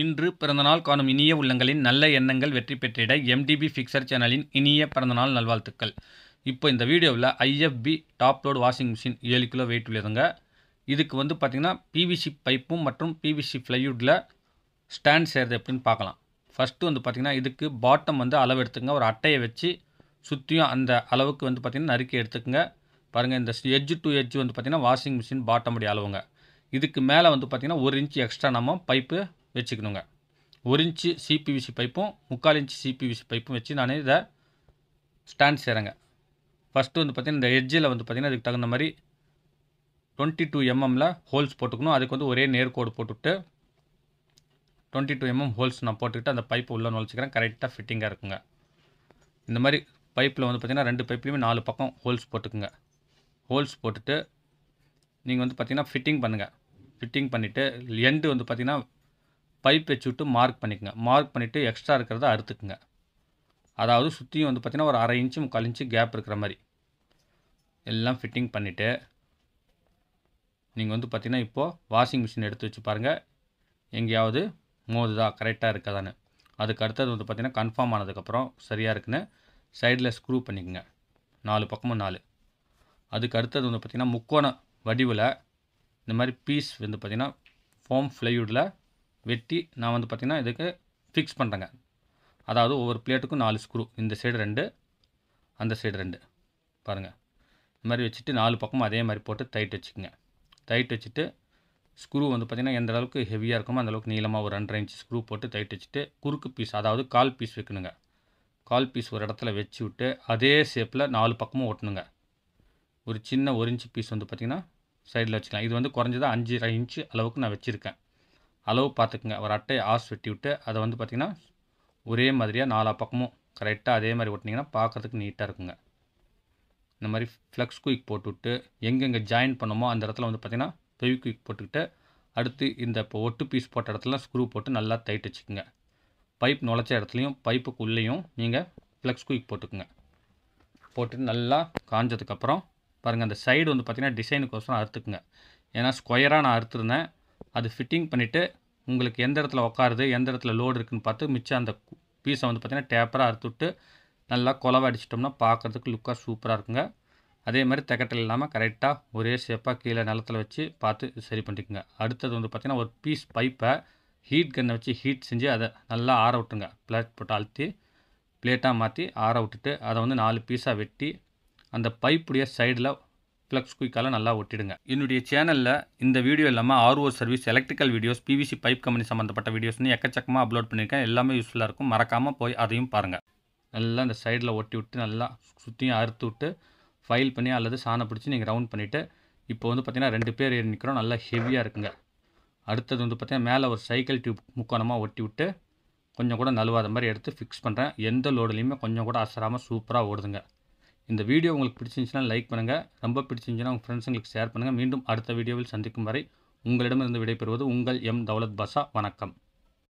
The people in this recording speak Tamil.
இன்று பிறந்தநாள் காணும் இனிய உள்ளங்களின் நல்ல எண்ணங்கள் வெற்றி பெற்றிட எம்டிபி ஃபிக்சர் சேனலின் இனிய பிறந்தநாள் நல்வாழ்த்துக்கள். இப்போ இந்த வீடியோவில் IFB top load washing machine 7 kilo weight உள்ளதுங்க. இதுக்கு வந்து பார்த்திங்கன்னா பிவிசி பைப்பும் மற்றும் பிவிசி ஃப்ளைவுட்டில் ஸ்டாண்ட் செய்கிறது எப்படின்னு பார்க்கலாம். ஃபஸ்ட்டு வந்து பார்த்திங்கன்னா இதுக்கு பாட்டம் வந்து அளவு எடுத்துக்கங்க. ஒரு அட்டையை வச்சு சுற்றியும் அந்த அளவுக்கு வந்து பார்த்திங்கன்னா நறுக்கி எடுத்துக்கங்க. பாருங்கள், இந்த எட்ஜ் டு எட்ஜ் வந்து பார்த்திங்கன்னா வாஷிங் மிஷின் பாட்டம் உடைய அளவுங்க. இதுக்கு மேலே வந்து பார்த்திங்கன்னா 1 இன்ச்சு எக்ஸ்ட்ரா நம்ம பைப்பு வச்சுக்கணுங்க. 1 இன்ச்சு சிபிவிசி பைப்பும் 3/4 இன்ச்சு சிபிவிசி பைப்பும் வச்சு நான் இதை ஸ்டாண்ட் செய்கிறேங்க. ஃபஸ்ட்டு வந்து பார்த்திங்கன்னா இந்த எட்ஜில் வந்து பார்த்திங்கன்னா அதுக்கு தகுந்த மாதிரி 22 mm ஹோல்ஸ் போட்டுக்கணும். அதுக்கு வந்து ஒரே நேர்கோடு போட்டுவிட்டு 22 mm ஹோல்ஸ் நான் போட்டுக்கிட்டு அந்த பைப்பு உள்ளே நுழைச்சிக்கிறேன். கரெக்டாக ஃபிட்டிங்காக இருக்குங்க. இந்த மாதிரி பைப்பில் வந்து பார்த்திங்கன்னா 2 பைப்லேயுமே 4 பக்கம் ஹோல்ஸ் போட்டுக்குங்க. ஹோல்ஸ் போட்டுட்டு நீங்கள் வந்து பார்த்திங்கன்னா ஃபிட்டிங் பண்ணுங்கள். ஃபிட்டிங் பண்ணிவிட்டு எண்டு வந்து பார்த்திங்கன்னா பைப் வச்சு விட்டு மார்க் பண்ணிக்கோங்க. மார்க் பண்ணிவிட்டு எக்ஸ்ட்ரா இருக்கிறத அறுத்துக்குங்க. அதாவது சுற்றியும் வந்து பார்த்திங்கன்னா ஒரு 1/2 இன்ச்சு 3/4 இன்ச்சு கேப் இருக்கிற மாதிரி எல்லாம் ஃபிட்டிங் பண்ணிவிட்டு நீங்கள் வந்து பார்த்திங்கன்னா இப்போது வாஷிங் மிஷின் எடுத்து வச்சு பாருங்கள், எங்கேயாவது மோதுதா கரெக்டாக இருக்காதான்னு. அதுக்கு அடுத்தது வந்து பார்த்திங்கன்னா கன்ஃபார்ம் ஆனதுக்கப்புறம் சரியாக இருக்குன்னு சைடில் ஸ்க்ரூ பண்ணிக்கோங்க. 4 பக்கமும் 4. அதுக்கு அடுத்தது வந்து பார்த்திங்கன்னா முக்கோண வடிவில் இந்த மாதிரி பீஸ் வந்து பார்த்திங்கன்னா ஃபோம் ஃப்ளைவுட்டில் வெட்டி நான் வந்து பார்த்திங்கன்னா இதுக்கு ஃபிக்ஸ் பண்ணுறேங்க. அதாவது ஒவ்வொரு பிளேட்டுக்கும் 4 ஸ்க்ரூ, இந்த சைடு 2 அந்த சைடு 2 பாருங்கள். இந்த மாதிரி வச்சுட்டு 4 பக்கமும் அதே மாதிரி போட்டு டைட் வச்சுக்கோங்க. டைட் வச்சுட்டு ஸ்க்ரூ வந்து பார்த்திங்கன்னா எந்த அளவுக்கு ஹெவியாக இருக்குமோ அந்தளவுக்கு நீளமாக ஒரு 2.5 இன்ச்சு ஸ்க்ரூ போட்டு டைட் வச்சுட்டு குறுக்கு பீஸ் அதாவது 1/4 பீஸ் வைக்கணுங்க. 1/4 பீஸ் ஒரு இடத்துல வச்சு விட்டு அதே ஷேப்பில் 4 பக்கமும் ஓட்டணுங்க. ஒரு சின்ன 1 இன்ச்சு பீஸ் வந்து பார்த்திங்கன்னா சைடில் வச்சுக்கலாம். இது வந்து குறைஞ்சதாக 5.5 இன்ச்சு அளவுக்கு நான் வச்சுருக்கேன். அளவு பார்த்துக்குங்க. ஒரு அட்டை ஆஸ் வெட்டி விட்டு அதை வந்து பார்த்திங்கன்னா ஒரே மாதிரியாக 4 பக்கமும் கரெக்டாக அதே மாதிரி ஓட்டினீங்கன்னா பார்க்குறதுக்கு நீட்டாக இருக்குங்க. இந்த மாதிரி ஃப்ளெக்ஸ் குயிக் போட்டுவிட்டு எங்கெங்கே ஜாயின் பண்ணமோ அந்த இடத்துல வந்து பார்த்திங்கன்னா ஃபெவிக்விக் போட்டுக்கிட்டு அடுத்து இந்த இப்போ ஒட்டு பீஸ் போட்ட இடத்துல ஸ்க்ரூ போட்டு நல்லா டைட் வச்சுக்கோங்க. பைப் நுழைச்ச இடத்துலையும் பைப்புக்கு உள்ளேயும் நீங்கள் ஃப்ளெக்ஸ் குயிக் போட்டுக்குங்க. போட்டுட்டு நல்லா காஞ்சதுக்கப்புறம் பாருங்கள், அந்த சைடு வந்து பார்த்திங்கன்னா டிசைனுக்கோசரம் அறுத்துக்குங்க. ஏன்னா ஸ்கொயராக நான் அறுத்துருந்தேன். அது ஃபிட்டிங் பண்ணிவிட்டு உங்களுக்கு எந்த இடத்துல உட்காருது எந்த இடத்துல லோடு இருக்குதுன்னு பார்த்து மிச்சம் அந்த பீஸை வந்து பார்த்திங்கன்னா டேப்பராக அறுத்து விட்டு நல்லா குலவை அடிச்சிட்டோம்னா பார்க்குறதுக்கு லுக்காக சூப்பராக இருக்குங்க. அதே மாதிரி தெக்கட்டல் இல்லாமல் கரெக்டாக ஒரே ஷேப்பாக கீழே நிலத்தில் வச்சு பார்த்து சரி பண்ணிக்குங்க. அடுத்தது வந்து பார்த்திங்கன்னா ஒரு பீஸ் பைப்பை ஹீட் கன்னை வச்சு ஹீட் செஞ்சு அதை நல்லா ஆற விட்டுங்க. பிளேட் போட்டு அழுத்தி பிளேட்டாக மாற்றி ஆற விட்டுட்டு அதை வந்து 4 பீஸாக வெட்டி அந்த பைப்புடைய சைடில் ஃப்ளெக்ஸ் குயிக்கால் நல்லா ஒட்டிடுங்க. என்னுடைய சேனலில் இந்த வீடியோ இல்லாமல் RO service, electrical videos, PVC pipe company சம்மந்தப்பட்ட வீடியோஸ்னு எக்கச்சக்கமாக அப்லோட் பண்ணியிருக்கேன். எல்லாமே யூஸ்ஃபுல்லாக இருக்கும். மறக்காமல் போய் அதையும் பாருங்கள். நல்லா அந்த சைடில் ஒட்டி விட்டு நல்லா சுற்றியும் அறுத்து விட்டு ஃபைல் பண்ணி அல்லது சாணம் பிடிச்சி நீங்கள் ரவுண்ட் பண்ணிவிட்டு இப்போ வந்து பார்த்திங்கன்னா 2 பேர் ஏறி நிற்கிறோம். நல்லா ஹெவியாக இருக்குங்க. அடுத்தது வந்து பார்த்திங்கன்னா மேலே ஒரு சைக்கிள் டியூப் முக்கோணமாக ஒட்டி விட்டு கொஞ்சம் கூட நழுவாத மாதிரி எடுத்து ஃபிக்ஸ் பண்ணுறேன். எந்த லோடுலையுமே கொஞ்சம் கூட அசராமல் சூப்பராக ஓடுதுங்க. இந்த வீடியோ உங்களுக்கு பிடிச்சிருந்துச்சுன்னா லைக் பண்ணுங்கள். ரொம்ப பிடிச்சிருந்துச்சுன்னா உங்கள் ஃப்ரெண்ட்ஸுங்களுக்கு ஷேர் பண்ணுங்கள். மீண்டும் அடுத்த வீடியோவில் சந்திக்கும் வரை உங்களிடமிருந்து விடைபெறுவது உங்கள் எம். தௌலத் பாஷா. வணக்கம்.